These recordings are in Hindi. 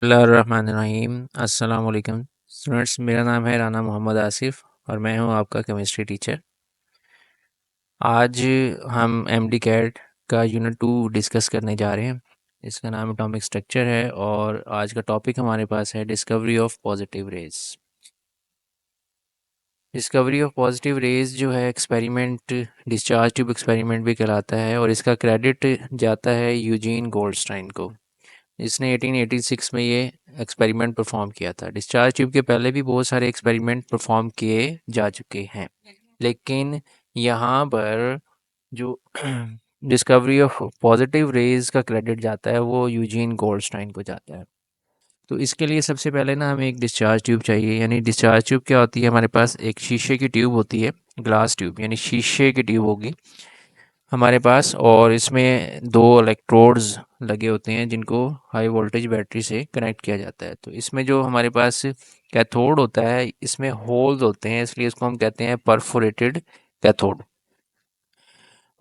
बिस्मिल्लाहिर्रहमानिर्रहीम अस्सलाम वालेकुम स्टूडेंट्स। मेरा नाम है राना मोहम्मद आसिफ और मैं हूं आपका केमिस्ट्री टीचर। आज हम एमडी कैट का यूनिट 2 डिस्कस करने जा रहे हैं। इसका नाम एटॉमिक स्ट्रक्चर है और आज का टॉपिक हमारे पास है discovery of positive raise. Discovery of positive raise जो है एक्सपेरिमेंट डिस्चार्ज ट्यूब एक्सपेरिमेंट भी कहलाता है और इसका क्रेडिट जाता है यूजीन गोल्डस्टाइन को। इसने 1886 में ये एक्सपेरिमेंट परफॉर्म किया था। डिस्चार्ज ट्यूब के पहले भी बहुत सारे एक्सपेरिमेंट परफॉर्म किए जा चुके हैं, लेकिन यहाँ पर जो डिस्कवरी ऑफ पॉजिटिव रेज का क्रेडिट जाता है वो यूजीन गोल्डस्टाइन को जाता है। तो इसके लिए सबसे पहले ना हमें एक डिस्चार्ज ट्यूब चाहिए। यानी डिस्चार्ज ट्यूब क्या होती है, हमारे पास एक शीशे की ट्यूब होती है, ग्लास ट्यूब यानी शीशे की ट्यूब होगी हमारे पास, और इसमें दो इलेक्ट्रोड्स लगे होते हैं जिनको हाई वोल्टेज बैटरी से कनेक्ट किया जाता है। तो इसमें जो हमारे पास कैथोड होता है इसमें होल्स होते हैं, इसलिए इसको हम कहते हैं परफोरेटेड कैथोड।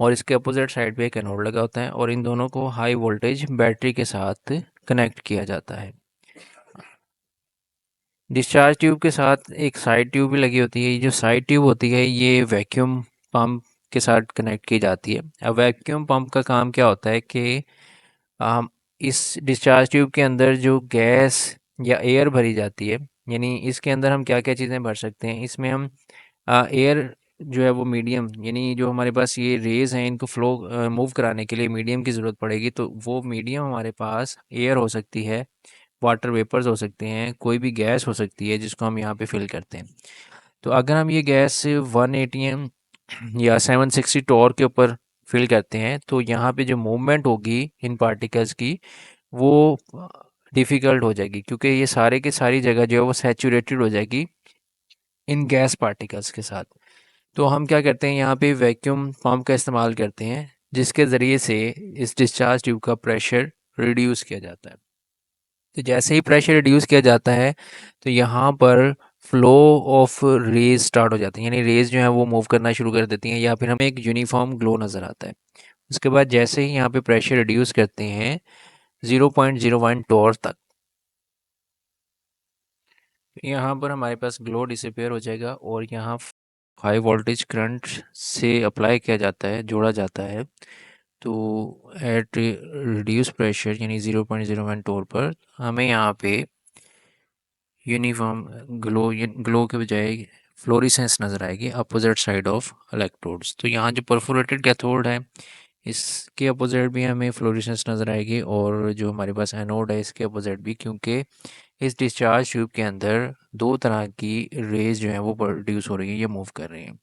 और इसके अपोजिट साइड पे एक एनोड लगा होता है और इन दोनों को हाई वोल्टेज बैटरी के साथ कनेक्ट किया जाता है। डिस्चार्ज ट्यूब के साथ एक साइड ट्यूब भी लगी होती है। ये जो साइड ट्यूब होती है ये वैक्यूम पंप के साथ कनेक्ट की जाती है। अब वैक्यूम पंप का काम क्या होता है कि हम इस डिस्चार्ज ट्यूब के अंदर जो गैस या एयर भरी जाती है, यानी इसके अंदर हम क्या क्या चीज़ें भर सकते हैं, इसमें हम एयर जो है वो मीडियम, यानी जो हमारे पास ये रेज़ हैं इनको फ्लो मूव कराने के लिए मीडियम की ज़रूरत पड़ेगी। तो वो मीडियम हमारे पास एयर हो सकती है, वाटर वेपर्स हो सकते हैं, कोई भी गैस हो सकती है जिसको हम यहाँ पे फिल करते हैं। तो अगर हम ये गैस 1 एटीएम या 760 टॉर के ऊपर फिल करते हैं तो यहाँ पे जो मूवमेंट होगी इन पार्टिकल्स की वो डिफ़िकल्ट हो जाएगी, क्योंकि ये सारे के सारी जगह जो है वो सैचुरेटेड हो जाएगी इन गैस पार्टिकल्स के साथ। तो हम क्या करते हैं, यहाँ पे वैक्यूम पंप का इस्तेमाल करते हैं जिसके ज़रिए से इस डिस्चार्ज ट्यूब का प्रेशर रिड्यूस किया जाता है। तो जैसे ही प्रेशर रिड्यूस किया जाता है तो यहाँ पर फ्लो ऑफ रेज स्टार्ट हो जाती हैं, यानी रेज जो है वो मूव करना शुरू कर देती हैं या फिर हमें एक यूनिफॉर्म ग्लो नज़र आता है। उसके बाद जैसे ही यहाँ पे प्रेशर रिड्यूस करते हैं 0.01 टॉर तक, यहाँ पर हमारे पास ग्लो डिसअपेयर हो जाएगा और यहाँ हाई वोल्टेज करंट से अप्लाई किया जाता है, जोड़ा जाता है। तो एट रिड्यूस प्रेशर यानी 0.01 टोर पर हमें यहाँ पे यूनिफॉर्म ग्लो, ग्लो के बजाय फ्लोरिसेंस नज़र आएगी अपोजिट साइड ऑफ इलेक्ट्रोड्स। तो यहाँ जो परफोरेटेड कैथोड है इसके अपोजिट भी हमें फ्लोरिसेंस नज़र आएगी और जो हमारे पास एनोड है इसके अपोजिट भी, क्योंकि इस डिस्चार्ज ट्यूब के अंदर दो तरह की रेज जो है वो प्रोड्यूस हो रही है, ये मूव कर रही हैं।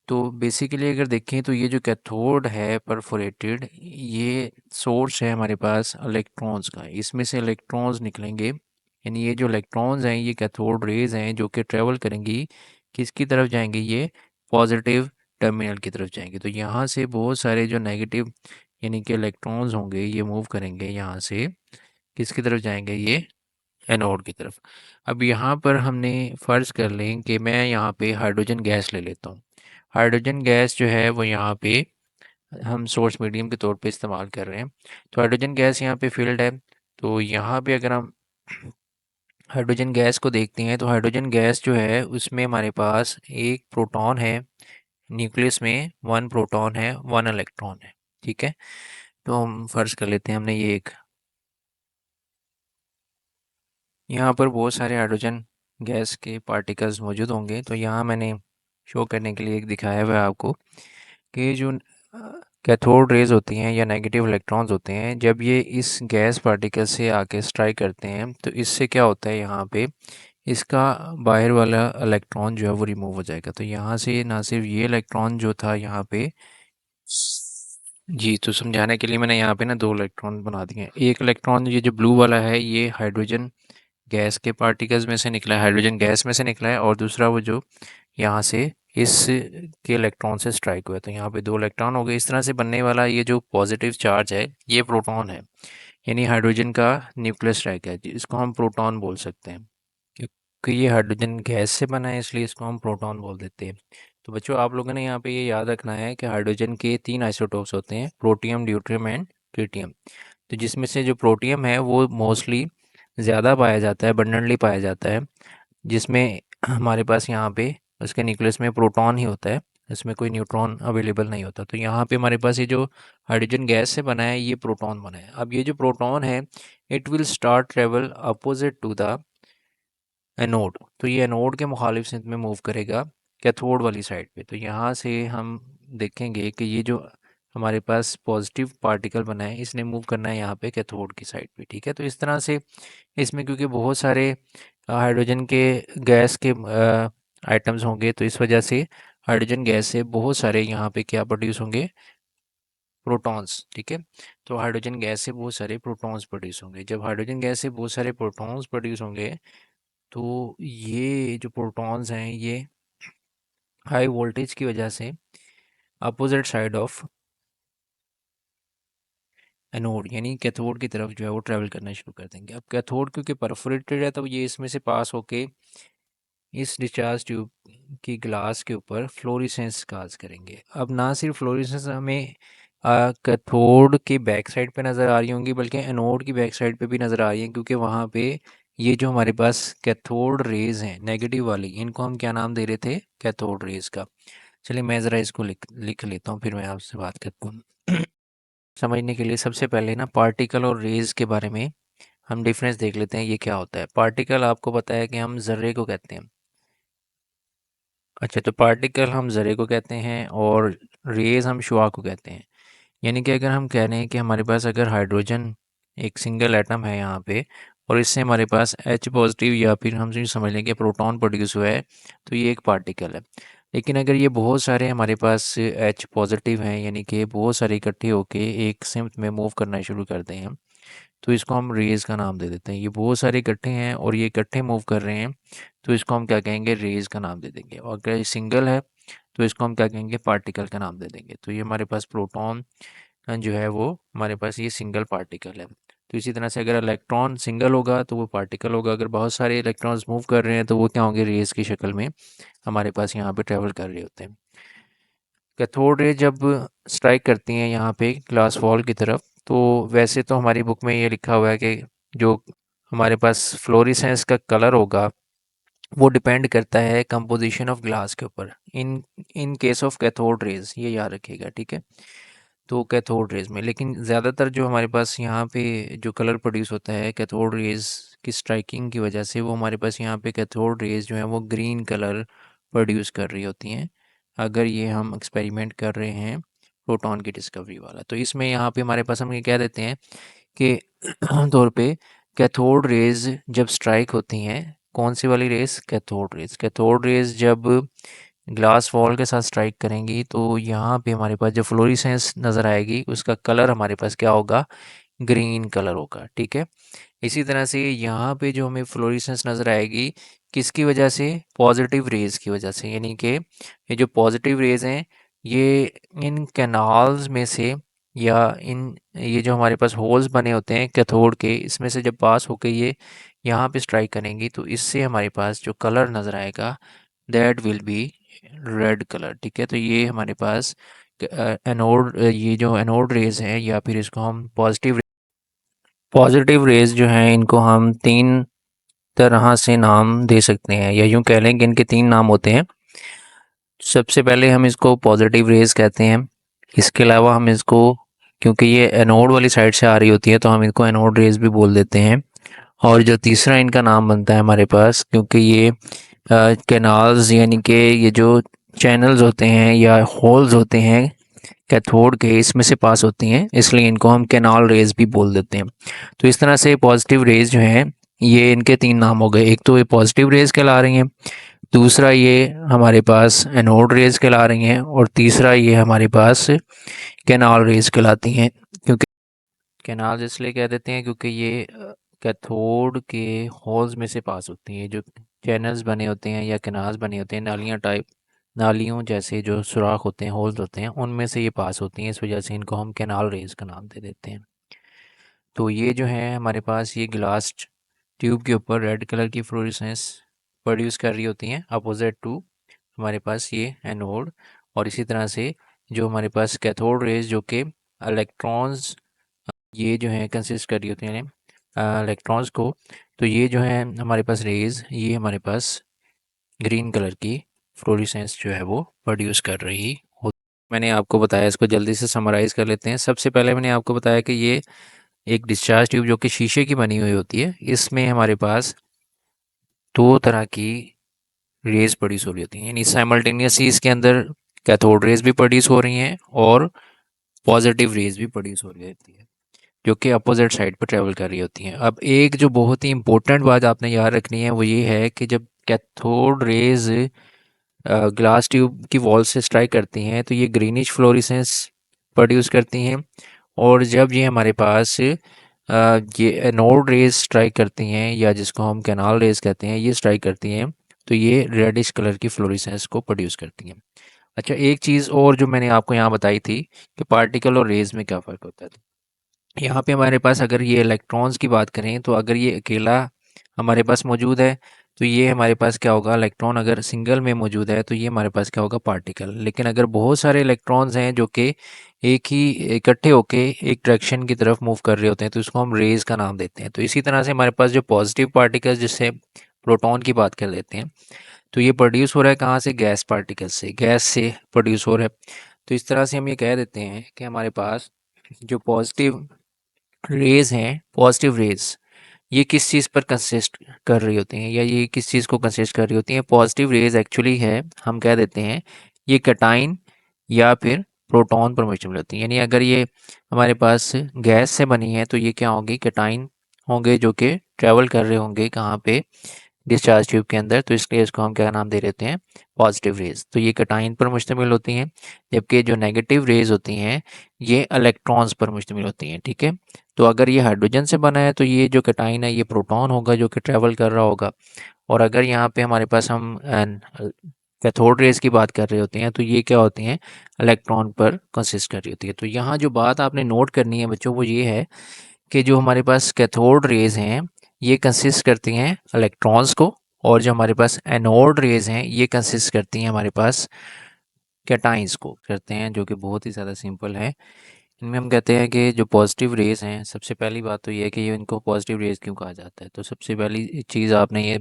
तो बेसिकली अगर देखें तो ये जो कैथोड है परफोरेटेड, ये सोर्स है हमारे पास इलेक्ट्रॉन्स का, इसमें से इलेक्ट्रॉन्स निकलेंगे। यानी ये जो इलेक्ट्रॉन्स हैं ये कैथोड रेज हैं जो कि ट्रेवल करेंगी, किसकी तरफ जाएंगे, ये पॉजिटिव टर्मिनल की तरफ जाएंगे। तो यहाँ से बहुत सारे जो नेगेटिव यानी कि इलेक्ट्रॉन्स होंगे ये मूव करेंगे, यहाँ से किसकी तरफ जाएंगे, ये एनोड की तरफ। अब यहाँ पर हमने फ़र्ज़ कर लें कि मैं यहाँ पे हाइड्रोजन गैस ले लेता हूँ। हाइड्रोजन गैस जो है वो यहाँ पे हम सोर्स मीडियम के तौर पे इस्तेमाल कर रहे हैं। तो हाइड्रोजन गैस यहाँ पे फील्ड है। तो यहाँ पे अगर हम हाइड्रोजन गैस को देखते हैं तो हाइड्रोजन गैस जो है उसमें हमारे पास एक प्रोटॉन है, न्यूक्लियस में 1 प्रोटॉन है, 1 इलेक्ट्रॉन है। ठीक है, तो हम फ़र्ज़ कर लेते हैं हमने ये एक, यहाँ पर बहुत सारे हाइड्रोजन गैस के पार्टिकल्स मौजूद होंगे। तो यहाँ मैंने शो करने के लिए एक दिखाया हुआ है आपको कि जो कैथोड रेज होती हैं या नेगेटिव इलेक्ट्रॉन्स होते हैं, जब ये इस गैस पार्टिकल से आके स्ट्राइक करते हैं तो इससे क्या होता है, यहाँ पे इसका बाहर वाला इलेक्ट्रॉन जो है वो रिमूव हो जाएगा। तो यहाँ से ना सिर्फ ये इलेक्ट्रॉन जो था यहाँ पे, जी, तो समझाने के लिए मैंने यहाँ पे ना दो इलेक्ट्रॉन बना दिए हैं। एक इलेक्ट्रॉन ये जो ब्लू वाला है ये हाइड्रोजन गैस के पार्टिकल्स में से निकला है, हाइड्रोजन गैस में से निकला है, और दूसरा वो जो यहाँ से इस के इलेक्ट्रॉन से स्ट्राइक हुआ है। तो यहाँ पे दो इलेक्ट्रॉन हो गए। इस तरह से बनने वाला ये जो पॉजिटिव चार्ज है ये प्रोटॉन है, यानी हाइड्रोजन का न्यूक्लियस स्ट्राइक है, इसको हम प्रोटॉन बोल सकते हैं। क्योंकि ये हाइड्रोजन गैस से बना है इसलिए इसको हम प्रोटॉन बोल देते हैं। तो बच्चों आप लोगों ने यहाँ पे ये याद रखना है कि हाइड्रोजन के 3 आइसोटोप्स होते हैं, प्रोटियम, ड्यूट्रियम एंड ट्रिटियम। तो जिसमें से जो प्रोटियम है वो मोस्टली ज़्यादा पाया जाता है, अबंडेंटली पाया जाता है, जिसमें हमारे पास यहाँ पे उसके न्यूक्लियस में प्रोटॉन ही होता है, इसमें कोई न्यूट्रॉन अवेलेबल नहीं होता। तो यहाँ पे हमारे पास ये जो हाइड्रोजन गैस से बना है, ये प्रोटॉन बना है। अब ये जो प्रोटॉन है, it will start travel opposite to the anode. तो ये एनोड के मुखालिफ सिंध में मूव करेगा कैथोड वाली साइड पे। तो यहाँ से हम देखेंगे कि ये जो हमारे पास पॉजिटिव पार्टिकल बना है, इसने मूव करना है यहाँ पे कैथोड की साइड पे। ठीक है, तो इस तरह से इसमें क्योंकि बहुत सारे हाइड्रोजन के गैस के आइटम्स होंगे, तो इस वजह से हाइड्रोजन गैस से बहुत सारे यहाँ पे क्या प्रोड्यूस होंगे, प्रोटॉन्स। ठीक है, तो हाइड्रोजन गैस से बहुत सारे प्रोटॉन्स प्रोड्यूस होंगे। जब हाइड्रोजन गैस से बहुत सारे प्रोटॉन्स प्रोड्यूस होंगे, तो ये जो प्रोटॉन्स हैं, ये हाई वोल्टेज की वजह से अपोजिट साइड ऑफ एनोड यानी कैथोड की तरफ जो है वो ट्रैवल करना शुरू कर देंगे। अब कैथोड क्योंकि परफोरेटेड है, तो ये इसमें से पास होके इस डिस्चार्ज ट्यूब की ग्लास के ऊपर फ्लोरेसेंस काज करेंगे। अब ना सिर्फ फ्लोरेसेंस हमें कैथोड के बैक साइड पे नज़र आ रही होंगी, बल्कि एनोड की बैक साइड पे भी नज़र आ रही हैं, क्योंकि वहाँ पे ये जो हमारे पास कैथोड रेज हैं नेगेटिव वाली, इनको हम क्या नाम दे रहे थे, कैथोड रेज का। चलिए मैं ज़रा इसको लिख लिख लेता हूँ, फिर मैं आपसे बात करता हूँ। समझने के लिए सबसे पहले ना पार्टिकल और रेज के बारे में हम डिफरेंस देख लेते हैं, ये क्या होता है। पार्टिकल आपको पता है कि हम जर्रे को कहते हैं। अच्छा, तो पार्टिकल हम ज़रे को कहते हैं और रेज़ हम शुआ को कहते हैं। यानी कि अगर हम कह रहे हैं कि हमारे पास अगर हाइड्रोजन एक सिंगल एटम है यहाँ पे, और इससे हमारे पास एच पॉजिटिव या फिर हम यूँ समझ लें कि प्रोटॉन प्रोड्यूस हुआ है, तो ये एक पार्टिकल है। लेकिन अगर ये बहुत सारे हमारे पास एच पॉजिटिव हैं, यानी कि बहुत सारे इकट्ठे होके एक सिम्त में मूव करना शुरू करते हैं, तो इसको हम रेज़ का नाम दे देते हैं। ये बहुत सारे इकट्ठे हैं और ये इकट्ठे मूव कर रहे हैं, तो इसको हम क्या कहेंगे, रेज़ का नाम दे देंगे। और अगर ये सिंगल है, तो इसको हम क्या कहेंगे, पार्टिकल का नाम दे देंगे। तो ये हमारे पास प्रोटॉन जो है वो हमारे पास ये सिंगल पार्टिकल है। तो इसी तरह से अगर इलेक्ट्रॉन सिंगल होगा तो वो पार्टिकल होगा, अगर बहुत सारे इलेक्ट्रॉन्स मूव कर रहे हैं तो वो क्या होंगे, रेज़ की शक्ल में हमारे पास यहाँ पे ट्रैवल कर रहे होते हैं। कैथोड रे जब स्ट्राइक करती हैं यहाँ पे ग्लास वॉल की तरफ, तो वैसे तो हमारी बुक में ये लिखा हुआ है कि जो हमारे पास फ्लोरेसेंस का कलर होगा, वो डिपेंड करता है कंपोजिशन ऑफ ग्लास के ऊपर। In in case of cathode rays, ये याद रखिएगा। ठीक है, तो कैथोड रेज में लेकिन ज़्यादातर जो हमारे पास यहाँ पे जो कलर प्रोड्यूस होता है कैथोड रेज की स्ट्राइकिंग की वजह से, वो हमारे पास यहाँ पे कैथोड रेज जो है वो ग्रीन कलर प्रोड्यूस कर रही होती हैं, अगर ये हम एक्सपेरिमेंट कर रहे हैं प्रोटॉन की डिस्कवरी वाला। तो इसमें यहाँ पे हमारे पास हम ये कह देते हैं कि आमतौर पे कैथोड रेज जब स्ट्राइक होती हैं, कौन सी वाली रेज, कैथोड रेज जब ग्लास वॉल के साथ स्ट्राइक करेंगी, तो यहाँ पे हमारे पास जो फ्लोरेसेंस नज़र आएगी, उसका कलर हमारे पास क्या होगा, ग्रीन कलर होगा। ठीक है, इसी तरह से यहाँ पे जो हमें फ्लोरेसेंस नज़र आएगी, किसकी वजह से, पॉजिटिव रेज की वजह से। यानी कि ये जो पॉजिटिव रेज हैं, ये इन कैनाल्स में से या इन ये जो हमारे पास होल्स बने होते हैं कैथोड के, इसमें से जब पास होके ये यहाँ पे स्ट्राइक करेंगी, तो इससे हमारे पास जो कलर नज़र आएगा, that will be red colour. ठीक है, तो ये हमारे पास एनोड, ये जो एनोड रेज हैं या फिर इसको हम पॉजिटिव रेज जो हैं, इनको हम तीन तरह से नाम दे सकते हैं, या यूं कह लें कि इनके तीन नाम होते हैं। सबसे पहले हम इसको पॉजिटिव रेज कहते हैं। इसके अलावा हम इसको, क्योंकि ये एनोड वाली साइड से आ रही होती है, तो हम इनको एनोड रेज भी बोल देते हैं। और जो तीसरा इनका नाम बनता है हमारे पास, क्योंकि ये कैनाल्स यानी कि ये जो चैनल्स होते हैं या होल्स होते हैं कैथोड के, इसमें से पास होती हैं, इसलिए इनको हम कैनाल रेज भी बोल देते हैं। तो इस तरह से पॉजिटिव रेज जो हैं, ये इनके तीन नाम हो गए। एक तो ये पॉजिटिव रेज कहला रही हैं, दूसरा ये हमारे पास एनोड रेज कहला रही हैं, और तीसरा ये हमारे पास कैनाल रेज कहलाती हैं। क्योंकि कैनाल इसलिए कह देते हैं क्योंकि ये कैथोड के होल्स में से पास होती हैं। जो चैनल्स बने होते हैं या कैनाल्स बने होते हैं, नालियाँ टाइप, नालियों जैसे जो सुराख होते हैं, होल्स होते हैं, उनमें से ये पास होती हैं, इस वजह से इनको हम कैनाल रेज का नाम दे देते हैं। तो ये जो है हमारे पास ये ग्लास ट्यूब के ऊपर रेड कलर की फ्लोरेसेंस प्रोड्यूस कर रही होती हैं, अपोजिट टू हमारे पास ये एनोड। और इसी तरह से जो हमारे पास कैथोड रेज जो कि इलेक्ट्रॉन्स ये जो हैं कंसिस्ट कर रही होती हैं इलेक्ट्रॉन्स को, तो ये जो है हमारे पास रेज़, ये हमारे पास ग्रीन कलर की फ्लोरेसेंस जो है वो प्रोड्यूस कर रही हो। मैंने आपको बताया, इसको जल्दी से समराइज़ कर लेते हैं। सबसे पहले मैंने आपको बताया कि ये एक डिस्चार्ज ट्यूब जो कि शीशे की बनी हुई होती है, इसमें हमारे पास 2 तरह की रेज़ प्रोड्यूस हो रही होती हैं, यानी साइमल्टेनियसली इसके अंदर कैथोड रेज़ भी प्रोड्यूस हो रही हैं और पॉजिटिव रेज़ भी प्रोड्यूस हो रही होती है, जो कि अपोजिट साइड पर ट्रैवल कर रही होती हैं। अब एक जो बहुत ही इंपॉर्टेंट बात आपने याद रखनी है वो ये है कि जब कैथोड रेज़ ग्लास ट्यूब की वॉल से स्ट्राइक करती हैं तो ये ग्रीनिश फ्लोरेसेंस प्रोड्यूस करती हैं, और जब ये हमारे पास ये एनोड रेज स्ट्राइक करती हैं, या जिसको हम कैनाल रेज कहते हैं, ये स्ट्राइक करती हैं, तो ये रेडिश कलर की फ्लोरेसेंस को प्रोड्यूस करती हैं। अच्छा, एक चीज़ और जो मैंने आपको यहाँ बताई थी कि पार्टिकल और रेज में क्या फ़र्क होता है। यहाँ पे हमारे पास अगर ये इलेक्ट्रॉन्स की बात करें तो अगर ये अकेला हमारे पास मौजूद है तो ये हमारे पास क्या होगा, इलेक्ट्रॉन अगर सिंगल में मौजूद है तो ये हमारे पास क्या होगा, पार्टिकल। लेकिन अगर बहुत सारे इलेक्ट्रॉन्स हैं जो कि एक ही इकट्ठे होके एक डायरेक्शन की तरफ मूव कर रहे होते हैं तो इसको हम रेज का नाम देते हैं। तो इसी तरह से हमारे पास जो पॉजिटिव पार्टिकल्स, जिससे प्रोटॉन की बात कर लेते हैं, तो ये प्रोड्यूस हो रहा है कहाँ से, गैस पार्टिकल से, गैस से प्रोड्यूस हो रहा है। तो इस तरह से हम ये कह देते हैं कि हमारे पास जो पॉजिटिव रेज़ हैं, पॉजिटिव रेज़, ये किस चीज़ पर कंसिस्ट कर रही होती हैं, या ये किस चीज़ को कंसिस्ट कर रही होती हैं। पॉजिटिव रेज़ एक्चुअली है, हम कह देते हैं ये कैटाइन या फिर प्रोटॉन पर मुश्तमिल होती हैं। यानी अगर ये हमारे पास गैस से बनी है तो ये क्या होंगी, कैटाइन होंगे, जो कि ट्रैवल कर रहे होंगे कहाँ पे, डिस्चार्ज ट्यूब के अंदर। तो इसलिए इसको हम क्या नाम दे देते हैं, पॉजिटिव रेज़। तो ये कैटाइन पर मुश्तमिल होती हैं, जबकि जो नेगेटिव रेज़ होती हैं ये इलेक्ट्रॉन्स पर मुश्तमिल होती हैं। ठीक है, तो अगर ये हाइड्रोजन से बना है तो ये जो कैटाइन है ये प्रोटॉन होगा जो कि ट्रैवल कर रहा होगा, और अगर यहाँ पे हमारे पास हम कैथोड रेज़ की बात कर रहे होते हैं तो ये क्या होती हैं, इलेक्ट्रॉन पर कंसिस्ट कर रही होती है। तो यहाँ जो बात आपने नोट करनी है बच्चों वो ये है कि जो हमारे पास कैथोड रेज़ हैं ये कंसिस्ट करती हैं इलेक्ट्रॉन्स को, और जो हमारे पास एनोड रेज़ हैं ये कंसिस्ट करती हैं हमारे पास कैटाइंस को करते हैं, जो कि बहुत ही ज़्यादा सिंपल है। इनमें हम कहते हैं कि जो पॉजिटिव रेज़ हैं, सबसे पहली बात तो ये है कि ये इनको पॉजिटिव रेज़ क्यों कहा जाता है। तो सबसे पहली चीज़ आपने ये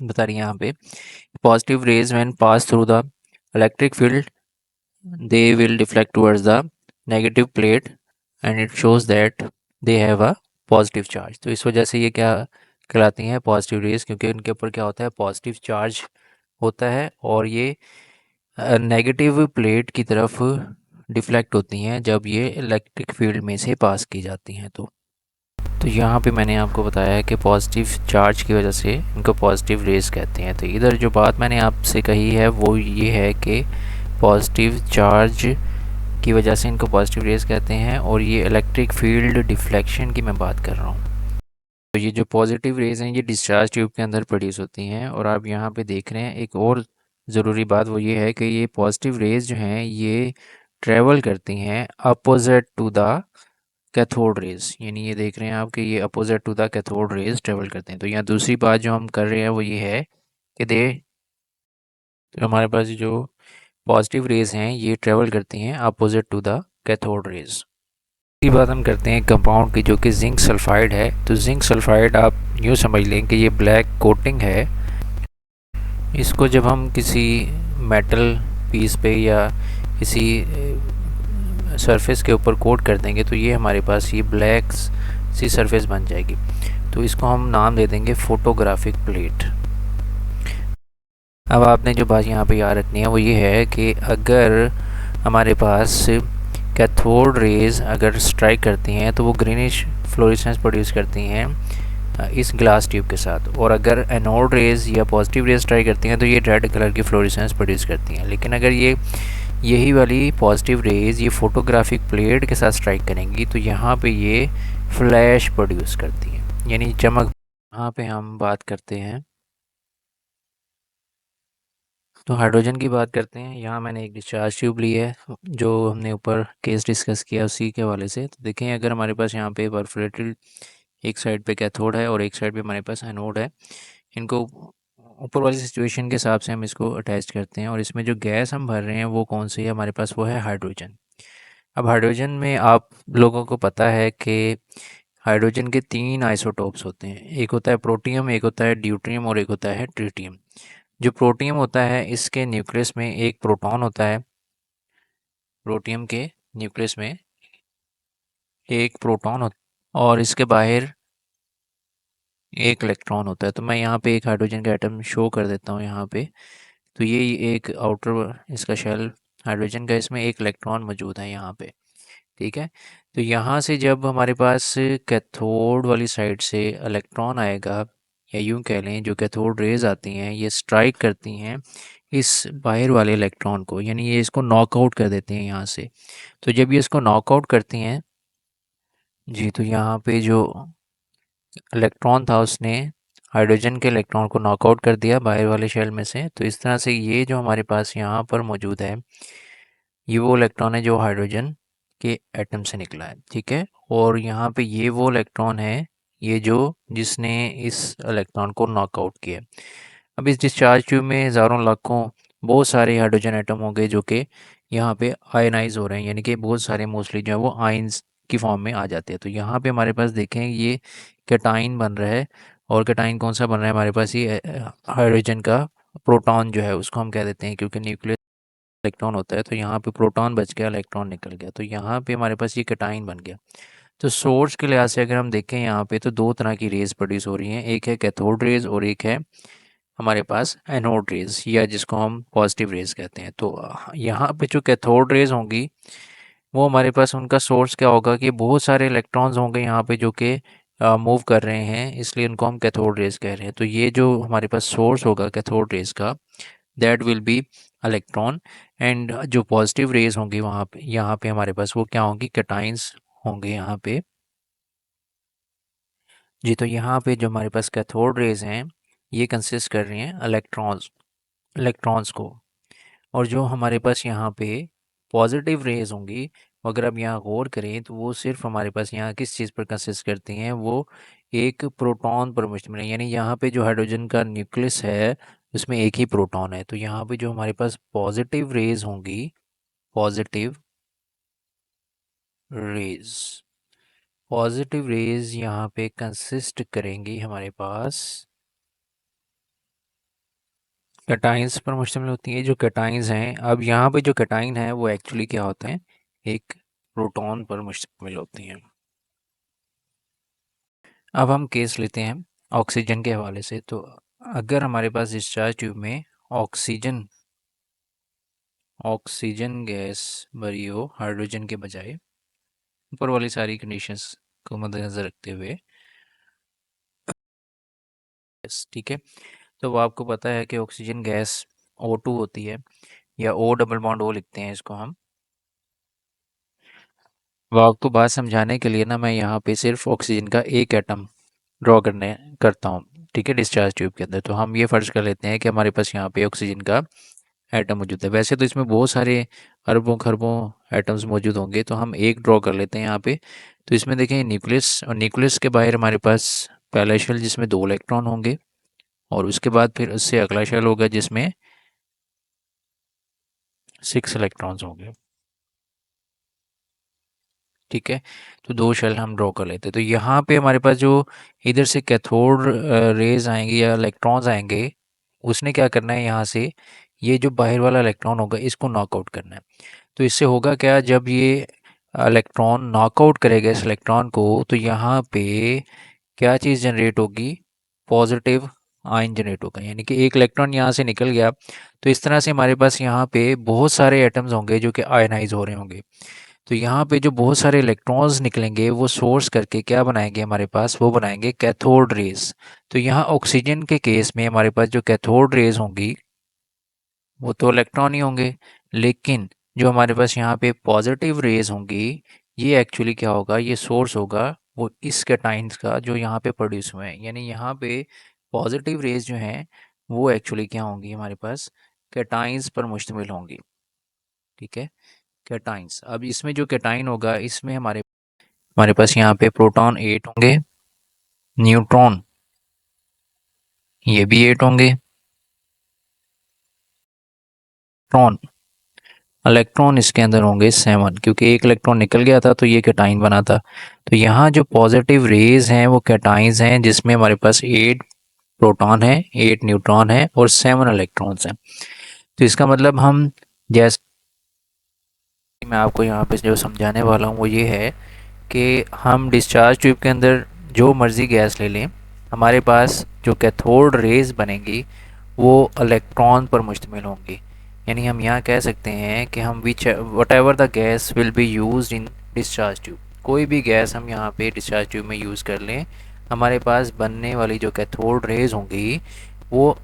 बता रही है यहाँ पे, positive rays when pass through the electric field they will deflect towards the negative plate and it shows that they have a positive charge। तो इस वजह से ये क्या कहलाती हैं, पॉजिटिव रेज, क्योंकि इनके ऊपर क्या होता है, पॉजिटिव चार्ज होता है, और ये नेगेटिव प्लेट की तरफ डिफ्लेक्ट होती हैं जब ये इलेक्ट्रिक फील्ड में से पास की जाती हैं। तो यहाँ पे मैंने आपको बताया है कि पॉजिटिव चार्ज की वजह से इनको पॉजिटिव रेज कहते हैं। तो इधर जो बात मैंने आपसे कही है वो ये है कि पॉजिटिव चार्ज की वजह से इनको पॉजिटिव रेज कहते हैं, और ये इलेक्ट्रिक फील्ड डिफ्लेक्शन की मैं बात कर रहा हूँ। तो ये जो पॉजिटिव रेज हैं ये डिस्चार्ज ट्यूब के अंदर प्रोड्यूस होती हैं, और आप यहाँ पे देख रहे हैं एक और ज़रूरी बात वो ये है कि ये पॉजिटिव रेज जो हैं ये ट्रेवल करती हैं opposite to the cathode rays. यानी ये देख रहे हैं आप कि ये opposite to the cathode rays travel करते हैं। तो यहाँ दूसरी बात जो हम कर रहे हैं वो ये है कि तो हमारे पास जो पॉजिटिव रेज हैं ये ट्रेवल करती हैं opposite to the cathode rays. की बात हम करते हैं कंपाउंड की, जो कि जिंक सल्फाइड है। तो जिंक सल्फाइड आप यूँ समझ लें कि ये ब्लैक कोटिंग है। इसको जब हम किसी मेटल पीस पे या किसी सरफेस के ऊपर कोट कर देंगे तो ये हमारे पास ये ब्लैक सी सरफेस बन जाएगी। तो इसको हम नाम दे देंगे फोटोग्राफिक प्लेट। अब आपने जो बात यहाँ पे याद रखनी है वो ये है कि अगर हमारे पास कैथोड रेज अगर स्ट्राइक करती हैं तो वो ग्रीनिश फ्लोरेसेंस प्रोड्यूस करती हैं इस ग्लास ट्यूब के साथ, और अगर एनोड रेज या पॉजिटिव रेज स्ट्राइक करती हैं तो ये रेड कलर की फ्लोरेसेंस प्रोड्यूस करती हैं। लेकिन अगर ये यही वाली पॉजिटिव रेज ये फोटोग्राफिक प्लेट के साथ स्ट्राइक करेंगी तो यहाँ पे ये फ्लैश प्रोड्यूस करती हैं, यानी चमक। यहाँ पे हम बात करते हैं तो हाइड्रोजन की बात करते हैं। यहाँ मैंने एक डिस्चार्ज ट्यूब ली है, जो हमने ऊपर केस डिस्कस किया उसी के हवाले से। तो देखें अगर हमारे पास यहाँ पे परफोरेटेड एक साइड पे कैथोड है और एक साइड पे हमारे पास एनोड है, इनको ऊपर वाली सिचुएशन के हिसाब से हम इसको अटैच करते हैं, और इसमें जो गैस हम भर रहे हैं वो कौन सी है हमारे पास, वो है हाइड्रोजन। अब हाइड्रोजन में आप लोगों को पता है कि हाइड्रोजन के 3 आइसोटोप्स होते हैं, एक होता है प्रोटियम, एक होता है ड्यूटेरियम और एक होता है ट्रिटियम। जो प्रोटियम होता है इसके न्यूक्लियस में एक प्रोटॉन होता है, प्रोटियम के न्यूक्लियस में एक प्रोटॉन होता है और इसके बाहर एक इलेक्ट्रॉन होता है। तो मैं यहाँ पे एक हाइड्रोजन का एटम शो कर देता हूँ यहाँ पे। तो ये एक आउटर इसका शेल हाइड्रोजन का, इसमें एक इलेक्ट्रॉन मौजूद है यहाँ पे। ठीक है। तो यहाँ से जब हमारे पास कैथोड वाली साइड से इलेक्ट्रॉन आएगा, या यूं कह लें जो कैथोड रेज आती हैं ये स्ट्राइक करती हैं इस बाहर वाले इलेक्ट्रॉन को, यानी ये इसको नॉकआउट कर देते हैं यहाँ से। तो जब ये इसको नॉकआउट करती हैं जी, तो यहाँ पे जो इलेक्ट्रॉन था उसने हाइड्रोजन के इलेक्ट्रॉन को नॉकआउट कर दिया बाहर वाले शेल में से। तो इस तरह से ये जो हमारे पास यहाँ पर मौजूद है ये वो इलेक्ट्रॉन है जो हाइड्रोजन के एटम से निकला है। ठीक है। और यहाँ पे ये वो इलेक्ट्रॉन है ये जो जिसने इस इलेक्ट्रॉन को नॉकआउट किया। अब इस डिस्चार्ज ट्यूब में हज़ारों लाखों बहुत सारे हाइड्रोजन एटम होंगे जो कि यहाँ पे आयनाइज हो रहे हैं, यानी कि बहुत सारे मोस्टली जो है वो आयंस की फॉर्म में आ जाते हैं। तो यहाँ पे हमारे पास देखें ये कैटाइन बन रहा है, और कैटाइन कौन सा बन रहा है हमारे पास, ये हाइड्रोजन का प्रोटॉन जो है उसको हम कह देते हैं, क्योंकि न्यूक्लियस इलेक्ट्रॉन होता है। तो यहाँ पे प्रोटॉन बच गया, इलेक्ट्रॉन निकल गया, तो यहाँ पे हमारे पास ये कैटाइन बन गया। तो सोर्स के लिहाज से अगर हम देखें यहाँ पे तो दो तरह की रेज प्रोड्यूस हो रही हैं, एक है कैथोड रेज और एक है हमारे पास एनोड रेज, या जिसको हम पॉजिटिव रेज कहते हैं। तो यहाँ पे जो कैथोड रेज होंगी वो हमारे पास उनका सोर्स क्या होगा कि बहुत सारे इलेक्ट्रॉन्स होंगे यहाँ पे जो कि मूव कर रहे हैं, इसलिए उनको हम कैथोड रेज कह रहे हैं। तो ये जो हमारे पास सोर्स होगा कैथोड रेज का, that will be electron. And जो पॉजिटिव रेज होंगी वहाँ पे यहाँ पे हमारे पास वो क्या होंगी, कैटाइंस होंगे यहाँ पे। जी, तो यहाँ पे जो हमारे पास कैथोड रेज हैं ये कंसिस्ट कर रही हैं इलेक्ट्रॉन्स इलेक्ट्रॉन्स को। और जो हमारे पास यहाँ पे पॉजिटिव रेज होंगी, अगर आप यहाँ गौर करें तो वो सिर्फ हमारे पास यहाँ किस चीज़ पर कंसिस्ट करती हैं, वो एक प्रोटॉन पर मुश्तमिल है। यानी यहाँ पे जो हाइड्रोजन का न्यूक्लियस है उसमें एक ही प्रोटॉन है। तो यहाँ पे जो हमारे पास पॉजिटिव रेज होंगी, पॉजिटिव रेज पॉजिटिव रेज यहाँ पे कंसिस्ट करेंगी हमारे पास कैटाइंस पर मुश्तमिल होती है। जो कैटाइंस हैं, अब यहाँ पे जो कैटाइन है वो एक्चुअली क्या होते हैं, एक प्रोटॉन पर मुश्तमिल होती हैं। अब हम केस लेते हैं ऑक्सीजन के हवाले से। तो अगर हमारे पास डिस्चार्ज ट्यूब में ऑक्सीजन ऑक्सीजन गैस भरी हो हाइड्रोजन के बजाय, ऊपर वाली सारी कंडीशंस को मद्देनज़र रखते हुए, यस ठीक है। तो वो आपको पता है कि ऑक्सीजन गैस O2 होती है, या O डबल बॉन्ड O लिखते हैं इसको हम। वो आपको बात समझाने के लिए ना मैं यहाँ पे सिर्फ ऑक्सीजन का एक एटम ड्रॉ करने करता हूँ। ठीक है, डिस्चार्ज ट्यूब के अंदर। तो हम ये फ़र्ज़ कर लेते हैं कि हमारे पास यहाँ पे ऑक्सीजन का एटम मौजूद है। वैसे तो इसमें बहुत सारे अरबों खरबों एटम्स मौजूद होंगे, तो हम एक ड्रॉ कर लेते हैं यहाँ पे। तो इसमें देखें न्यूक्लियस, और न्यूक्लियस के बाहर हमारे पास पहला शेल जिसमें 2 इलेक्ट्रॉन होंगे, और उसके बाद फिर उससे अगला शेल होगा जिसमें 6 इलेक्ट्रॉन्स होंगे। ठीक है। तो 2 शेल हम ड्रॉ कर लेते हैं। तो यहाँ पे हमारे पास जो इधर से कैथोड रेज आएंगे या इलेक्ट्रॉन्स आएंगे, उसने क्या करना है, यहाँ से ये जो बाहर वाला इलेक्ट्रॉन होगा इसको नॉकआउट करना है। तो इससे होगा क्या, जब ये इलेक्ट्रॉन नॉकआउट करेगा इस इलेक्ट्रॉन को, तो यहाँ पे क्या चीज़ जनरेट होगी, पॉजिटिव आयन जनरेट होगा। यानी कि एक इलेक्ट्रॉन यहाँ से निकल गया, तो इस तरह से हमारे पास यहाँ पे बहुत सारे एटम्स होंगे जो कि आयनाइज हो रहे होंगे। तो यहाँ पे जो बहुत सारे इलेक्ट्रॉन्स निकलेंगे वो सोर्स करके क्या बनाएंगे हमारे पास, वो बनाएंगे कैथोड रेज। तो यहाँ ऑक्सीजन के केस में हमारे पास जो कैथोड रेज होंगी वो तो इलेक्ट्रॉन ही होंगे, लेकिन जो हमारे पास यहाँ पे पॉजिटिव रेज होंगी ये एक्चुअली क्या होगा, ये सोर्स होगा वो इस कैटाइन्स का जो यहाँ पे प्रोड्यूस हुए हैं। यानी यहाँ पे पॉजिटिव रेज जो हैं वो एक्चुअली क्या होंगी हमारे पास, कैटाइन्स पर मुश्तमिल होंगी। ठीक है, कैटाइन्स। अब इसमें जो कैटाइन होगा इसमें हमारे पास यहाँ पे प्रोटॉन 8 होंगे, न्यूट्रॉन ये भी 8 होंगे, ट्रॉन इलेक्ट्रॉन इसके अंदर होंगे 7, क्योंकि एक इलेक्ट्रॉन निकल गया था तो ये कैटाइन बना था। तो यहाँ जो पॉजिटिव रेज हैं वो कैटाइंस हैं, जिसमें हमारे पास 8 प्रोटॉन है, 8 न्यूट्रॉन है और 7 इलेक्ट्रॉन्स हैं। तो इसका मतलब हम, जैसे मैं आपको यहाँ पे जो समझाने वाला हूँ वो ये है कि हम डिस्चार्ज ट्यूब के अंदर जो मर्ज़ी गैस ले लें, हमारे पास जो कैथोड रेज बनेंगी वो इलेक्ट्रॉन पर मुश्तमिल होंगी। यानी हम यहाँ कह सकते हैं कि हम which what ever the gas will be use in discharge tube, कोई भी गैस हम यहाँ पे डिस्चार्ज ट्यूब में यूज़ कर लें, हमारे पास बनने वाली जो कैथोड रेज होंगी वो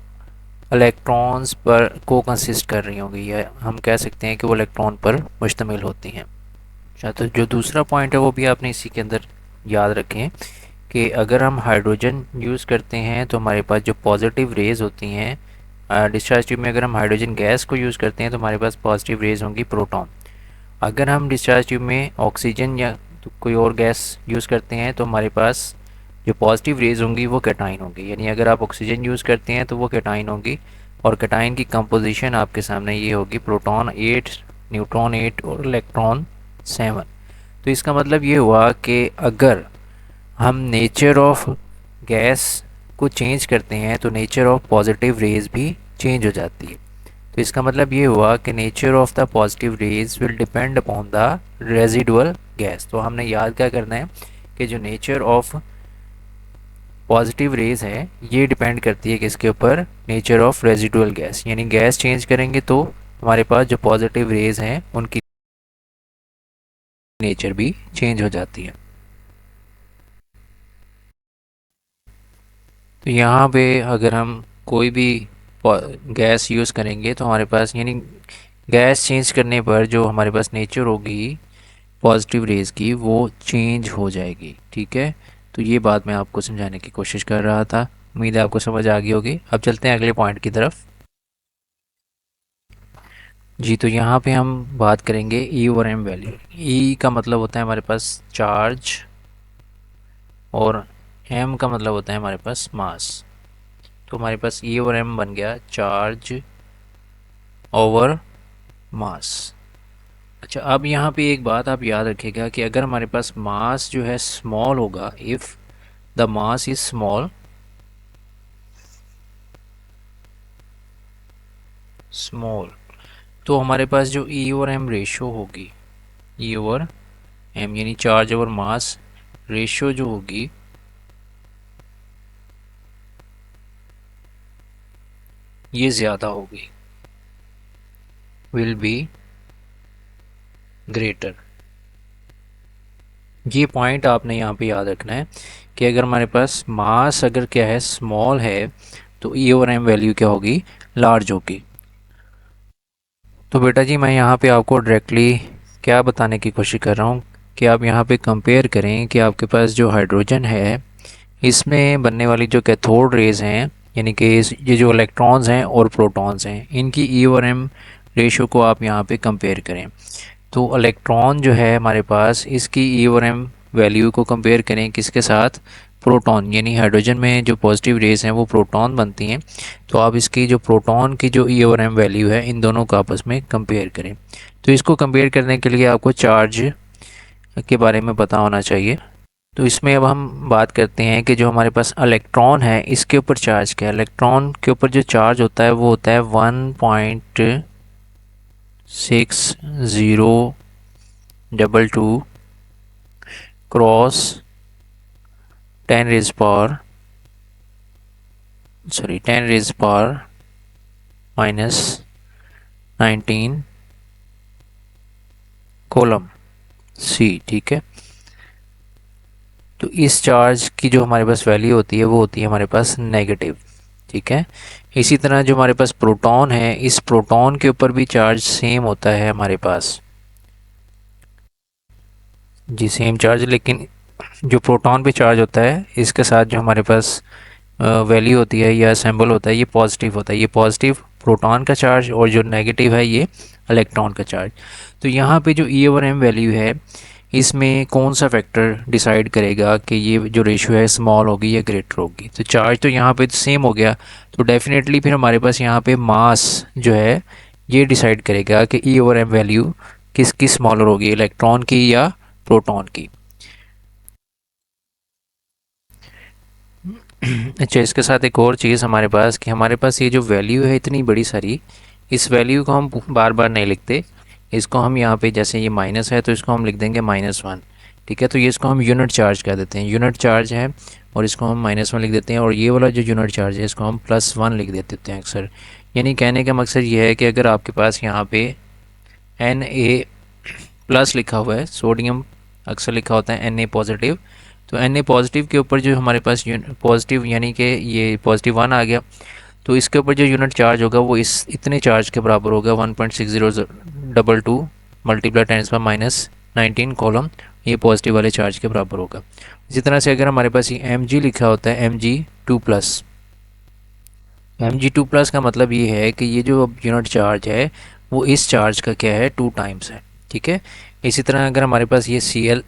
इलेक्ट्रॉन्स पर को कंसिस्ट कर रही होंगी, या हम कह सकते हैं कि वो इलेक्ट्रॉन पर मुश्तमिल होती हैं। अच्छा, तो जो दूसरा पॉइंट है वो भी आपने इसी के अंदर याद रखें कि अगर हम हाइड्रोजन यूज़ करते हैं तो हमारे पास जो पॉजिटिव रेज होती हैं डिस्चार्ज ट्यूब में, अगर हम हाइड्रोजन गैस को यूज़ करते हैं तो हमारे पास पॉजिटिव रेज होंगी प्रोटॉन। अगर हम डिस्चार्ज ट्यूब में ऑक्सीजन या तो कोई और गैस यूज़ करते हैं तो हमारे पास जो पॉजिटिव रेज होंगी वो कैटाइन होंगी। यानी अगर आप ऑक्सीजन यूज़ करते हैं तो वो कैटाइन होंगी, और कैटाइन की कंपोजिशन आपके सामने ये होगी, प्रोटॉन 8, न्यूट्रॉन 8 और इलेक्ट्रॉन 7। तो इसका मतलब ये हुआ कि अगर हम नेचर ऑफ गैस को चेंज करते हैं तो नेचर ऑफ पॉजिटिव रेज भी चेंज हो जाती है। तो इसका मतलब ये हुआ कि nature of the positive raise will depend upon the residual gas. तो हमने याद क्या करना है कि जो नेचर ऑफ पॉजिटिव रेज है ये डिपेंड करती है किसके ऊपर, नेचर ऑफ रेजिडुअल गैस। यानी गैस चेंज करेंगे तो हमारे पास जो पॉजिटिव रेज हैं उनकी नेचर भी चेंज हो जाती है। तो यहाँ पे अगर हम कोई भी गैस यूज़ करेंगे तो हमारे पास, यानी गैस चेंज करने पर जो हमारे पास नेचर होगी पॉजिटिव रेज की वो चेंज हो जाएगी। ठीक है, तो ये बात मैं आपको समझाने की कोशिश कर रहा था, उम्मीद है आपको समझ आ गई होगी। अब चलते हैं अगले पॉइंट की तरफ। जी, तो यहाँ पे हम बात करेंगे ई और एम वैल्यू। ई का मतलब होता है हमारे पास चार्ज, और एम का मतलब होता है हमारे पास मास। तो हमारे पास ई और एम बन गया चार्ज ओवर मास। अच्छा, अब यहाँ पे एक बात आप याद रखिएगा कि अगर हमारे पास मास जो है स्मॉल होगा, if the mass is small, small, तो हमारे पास जो ई और एम रेशो होगी, ई ओवर एम यानी चार्ज ओवर मास रेशो जो होगी ये ज़्यादा होगी, विल बी ग्रेटर। ये पॉइंट आपने यहाँ पे याद रखना है कि अगर हमारे पास मास अगर क्या है स्मॉल है तो ई और एम वैल्यू क्या होगी, लार्ज होगी। तो बेटा जी मैं यहाँ पे आपको डायरेक्टली क्या बताने की कोशिश कर रहा हूँ कि आप यहाँ पे कंपेयर करें कि आपके पास जो हाइड्रोजन है इसमें बनने वाली जो कैथोड रेज हैं, यानी कि ये जो इलेक्ट्रॉन्स हैं और प्रोटॉन्स हैं, इनकी ई और एम रेशो को आप यहाँ पे कंपेयर करें। तो इलेक्ट्रॉन जो है हमारे पास इसकी ई और एम वैल्यू को कंपेयर करें किसके साथ, प्रोटॉन, यानी हाइड्रोजन में जो पॉजिटिव रेज हैं वो प्रोटॉन बनती हैं। तो आप इसकी जो प्रोटॉन की जो ई और एम वैल्यू है इन दोनों को आपस में कंपेयर करें। तो इसको कंपेयर करने के लिए आपको चार्ज के बारे में पता होना चाहिए। तो इसमें अब हम बात करते हैं कि जो हमारे पास इलेक्ट्रॉन है इसके ऊपर चार्ज क्या है। इलेक्ट्रॉन के ऊपर जो चार्ज होता है वो होता है 1.6022 cross 10 raise power minus 19 coulomb C. ठीक है, तो इस चार्ज की जो हमारे पास वैल्यू होती है वो होती है हमारे पास नेगेटिव। ठीक है, इसी तरह जो हमारे पास प्रोटॉन है इस प्रोटॉन के ऊपर भी चार्ज सेम होता है हमारे पास, जी सेम चार्ज, लेकिन जो प्रोटॉन पे चार्ज होता है इसके साथ जो हमारे पास वैल्यू होती है या सिंबल होता है ये पॉजिटिव होता है, ये पॉजिटिव प्रोटॉन का चार्ज, और जो नेगेटिव है ये इलेक्ट्रॉन का चार्ज। तो यहाँ पे जो ई और एम वैल्यू है इसमें कौन सा फैक्टर डिसाइड करेगा कि ये जो रेशियो है स्मॉल होगी या ग्रेटर होगी। तो चार्ज तो यहाँ पे सेम हो गया, तो डेफिनेटली फिर हमारे पास यहाँ पे मास जो है ये डिसाइड करेगा कि ई ओवर एम वैल्यू किसकी स्मॉलर होगी, इलेक्ट्रॉन की या प्रोटॉन की। अच्छा, इसके साथ एक और चीज़ हमारे पास कि हमारे पास ये जो वैल्यू है इतनी बड़ी सारी, इस वैल्यू को हम बार बार नहीं लिखते। इसको हम यहाँ पे जैसे ये माइनस है तो इसको हम लिख देंगे -1। ठीक है, तो ये इसको हम यूनिट चार्ज कह देते हैं, यूनिट चार्ज है, और इसको हम -1 लिख देते हैं। और ये वाला जो यूनिट चार्ज है इसको हम +1 लिख देते हैं अक्सर। यानी कहने का मकसद ये है कि अगर आपके पास यहाँ पे Na+ लिखा हुआ है, सोडियम अक्सर लिखा होता है Na पॉजिटिव, तो Na पॉजिटिव के ऊपर जो हमारे पास पॉजिटिव यानी कि ये +1 आ गया, तो इसके ऊपर जो यूनिट चार्ज होगा वो इस इतने चार्ज के बराबर होगा, 1.6022 मल्टीप्लाई 10⁻19 कॉलम, ये पॉजिटिव वाले चार्ज के बराबर होगा। इसी तरह से अगर हमारे पास ये Mg लिखा होता है, Mg2+, Mg2+ का मतलब ये है कि ये जो यूनिट चार्ज है वो इस चार्ज का क्या है, 2 टाइम्स है। ठीक है, इसी तरह अगर हमारे पास ये Cl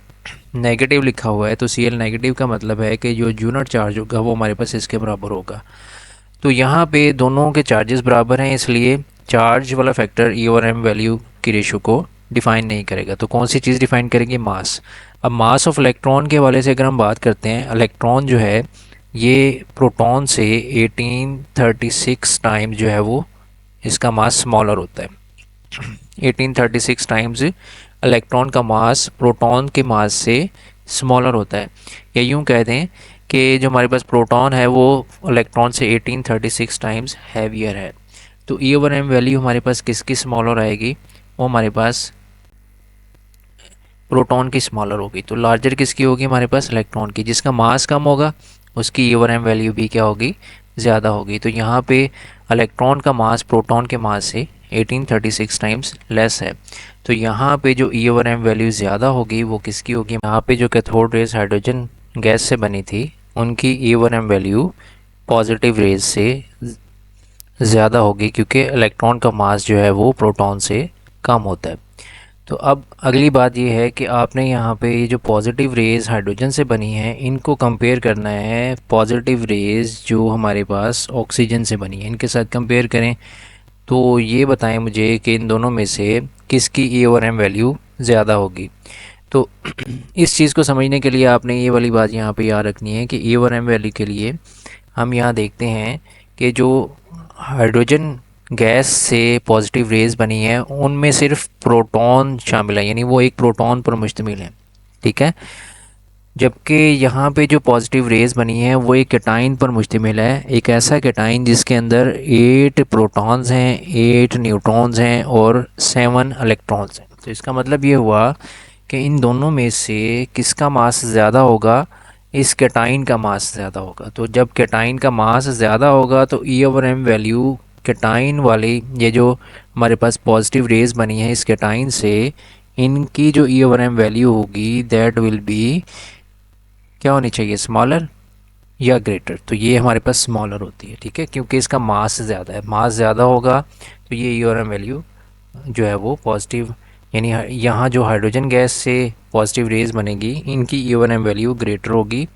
नेगेटिव लिखा हुआ है तो Cl नेगेटिव का मतलब है कि जो यूनिट चार्ज होगा वो हमारे पास इसके बराबर होगा। तो यहाँ पे दोनों के चार्जेस बराबर हैं, इसलिए चार्ज वाला फैक्टर ई और एम वैल्यू की रेशो को डिफ़ाइन नहीं करेगा। तो कौन सी चीज़ डिफ़ाइन करेगी, मास। अब मास ऑफ इलेक्ट्रॉन के हवाले से अगर हम बात करते हैं, इलेक्ट्रॉन जो है ये प्रोटॉन से 1836 टाइम जो है वो इसका मास स्मॉलर होता है। 1836 टाइम्स इलेक्ट्रॉन का मास प्रोटॉन के मास से स्मॉलर होता है। या यूँ कह दें कि जो हमारे पास प्रोटॉन है वो इलेक्ट्रॉन से 1836 टाइम्स हैवियर है। तो ई ओवर एम वैल्यू हमारे पास किसकी स्मॉलर आएगी, वो हमारे पास प्रोटॉन की स्मॉलर होगी। तो लार्जर किसकी होगी, हमारे पास इलेक्ट्रॉन की। जिसका मास कम होगा उसकी ई ओवर एम वैल्यू भी क्या होगी, ज़्यादा होगी। तो यहाँ पे इलेक्ट्रॉन का मास प्रोटॉन के मास से 1836 टाइम्स लेस है, तो यहाँ पे जो ई ओवर एम वैल्यू ज़्यादा होगी वो किसकी होगी, यहाँ पे जो कैथोड रेज हाइड्रोजन गैस से बनी थी उनकी e over m value positive rays से ज़्यादा होगी, क्योंकि इलेक्ट्रॉन का मास जो है वो प्रोटॉन से कम होता है। तो अब अगली बात ये है कि आपने यहाँ पे ये जो पॉजिटिव रेज़ हाइड्रोजन से बनी हैं इनको कंपेयर करना है पॉजिटिव रेज़ जो हमारे पास ऑक्सीजन से बनी है, इनके साथ कंपेयर करें। तो ये बताएं मुझे कि इन दोनों में से किसकी ई ओवर एम वैल्यू ज़्यादा होगी। तो इस चीज़ को समझने के लिए आपने ये वाली बात यहाँ पे याद रखनी है कि ई ओवर एम वैल्यू के लिए हम यहाँ देखते हैं कि जो हाइड्रोजन गैस से पॉजिटिव रेज बनी है उनमें सिर्फ प्रोटॉन शामिल है, यानी वो एक प्रोटॉन पर मुश्तमिल है। ठीक है, जबकि यहाँ पे जो पॉजिटिव रेज बनी है वो एक कैटाइन पर मुश्तमिल है, एक ऐसा कैटाइन जिसके अंदर 8 प्रोटॉन्स हैं, 8 न्यूट्रॉन्स हैं और 7 इलेक्ट्रॉन्स हैं। तो इसका मतलब ये हुआ कि इन दोनों में से किसका मास ज़्यादा होगा, इस कैटाइन का मास ज़्यादा होगा। तो जब कैटाइन का मास ज़्यादा होगा तो e over m value cation वाली ये जो हमारे पास पॉजिटिव रेज बनी है इस कैटाइन से, इनकी जो ई ओवर एम वैल्यू होगी दैट विल बी क्या होनी चाहिए, स्मॉलर या ग्रेटर। तो ये हमारे पास स्मॉलर होती है। ठीक है, क्योंकि इसका मास ज़्यादा है, मास ज़्यादा होगा तो ये ई ओवर एम वैल्यू जो है वो पॉजिटिव, यानी यहाँ जो हाइड्रोजन गैस से पॉजिटिव रेज बनेगी इनकी e over m value greater होगी,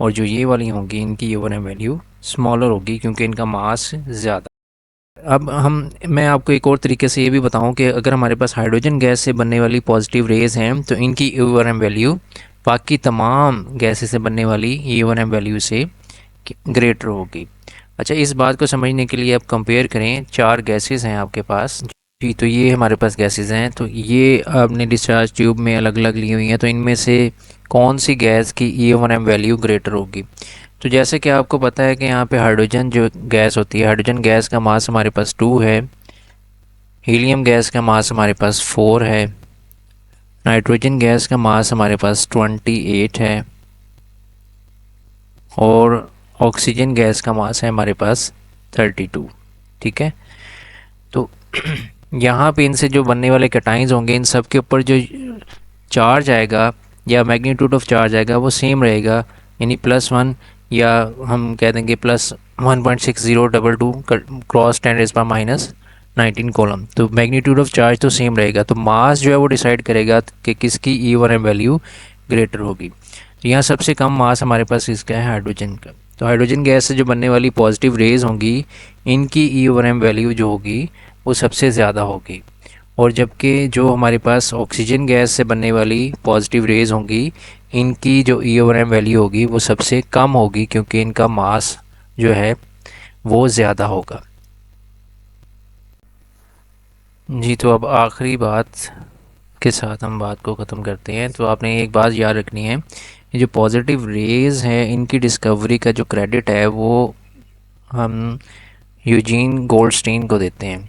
और जो ये वाली होंगी इनकी e over m value smaller होगी क्योंकि इनका मास ज़्यादा। अब मैं आपको एक और तरीके से ये भी बताऊं कि अगर हमारे पास हाइड्रोजन गैस से बनने वाली पॉजिटिव रेज हैं तो इनकी ई ओवर एम वैल्यू बाकी तमाम गैसें से बनने वाली ई ओवर एम वैल्यू से ग्रेटर होगी। अच्छा, इस बात को समझने के लिए आप कंपेयर करें, 4 गैसेस हैं आपके पास जी, तो ये हमारे पास गैसेस हैं, तो ये आपने डिस्चार्ज ट्यूब में अलग अलग ली हुई हैं, तो इनमें से कौन सी गैस की e over m value greater होगी। तो जैसे कि आपको पता है कि यहाँ पे हाइड्रोजन जो गैस होती है, हाइड्रोजन गैस का मास हमारे पास 2 है, हीलियम गैस का मास हमारे पास 4 है, नाइट्रोजन गैस का मास हमारे पास 28 है, और ऑक्सीजन गैस का मास है हमारे पास 32। ठीक है, तो यहाँ पे इनसे जो बनने वाले कैटाइंस होंगे इन सब के ऊपर जो चार्ज आएगा या मैग्नीट्यूड ऑफ चार्ज आएगा वो सेम रहेगा, यानी +1 या हम कह देंगे +1.6022 क्रॉस 10⁻⁻19 कॉलम। तो मैग्नीट्यूड ऑफ चार्ज तो सेम रहेगा, तो मास जो है वो डिसाइड करेगा कि किसकी e over m value greater होगी। तो यहाँ सबसे कम मास हमारे पास इसका है हाइड्रोजन का। तो हाइड्रोजन गैस से जो बनने वाली पॉजिटिव रेज होंगी इनकी ई ओवर एम वैल्यू जो होगी वो सबसे ज़्यादा होगी। और जबकि जो हमारे पास ऑक्सीजन गैस से बनने वाली पॉजिटिव रेज़ होंगी, इनकी जो ई ओवर एम वैल्यू होगी वो सबसे कम होगी, क्योंकि इनका मास जो है वो ज़्यादा होगा। जी, तो अब आखिरी बात के साथ हम बात को ख़त्म करते हैं। तो आपने एक बात याद रखनी है, ये जो पॉजिटिव रेज़ हैं इनकी डिस्कवरी का जो क्रेडिट है वो हम यूजीन गोल्डस्टीन को देते हैं,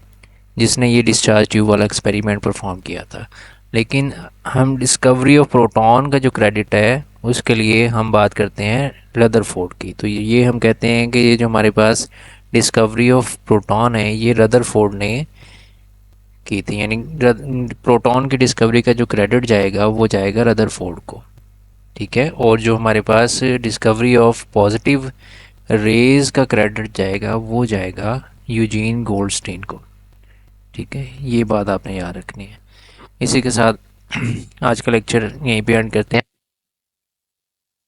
जिसने ये डिस्चार्ज ट्यूब वाला एक्सपेरिमेंट परफॉर्म किया था। लेकिन हम डिस्कवरी ऑफ प्रोटॉन का जो क्रेडिट है उसके लिए हम बात करते हैं रदरफोर्ड की। तो ये हम कहते हैं कि ये जो हमारे पास डिस्कवरी ऑफ प्रोटॉन है ये रदरफोर्ड ने की थी, यानी प्रोटॉन की डिस्कवरी का जो क्रेडिट जाएगा वो जाएगा रदरफोर्ड को। ठीक है, और जो हमारे पास डिस्कवरी ऑफ पॉजिटिव रेज का क्रेडिट जाएगा वो जाएगा यूजीन गोल्डस्टीन को। ठीक है, ये बात आपने याद रखनी है। इसी के साथ आज का लेक्चर यहीं पे एंड करते हैं।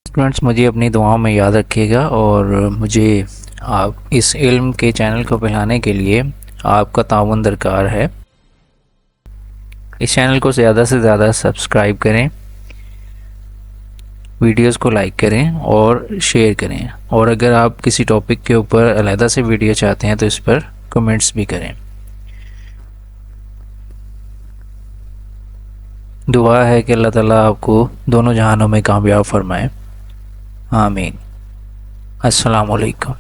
स्टूडेंट्स, मुझे अपनी दुआओं में याद रखिएगा, और मुझे आप इस इल्म के चैनल को फैलाने के लिए आपका ताउन दरकार है। इस चैनल को ज़्यादा से ज़्यादा सब्सक्राइब करें, वीडियोस को लाइक करें और शेयर करें, और अगर आप किसी टॉपिक के ऊपर अलहदा से वीडियो चाहते हैं तो इस पर कमेंट्स भी करें। दुआ है कि अल्लाह ताला आपको दोनों जहानों में कामयाब फरमाए। आमीन। अस्सलाम वालेकुम।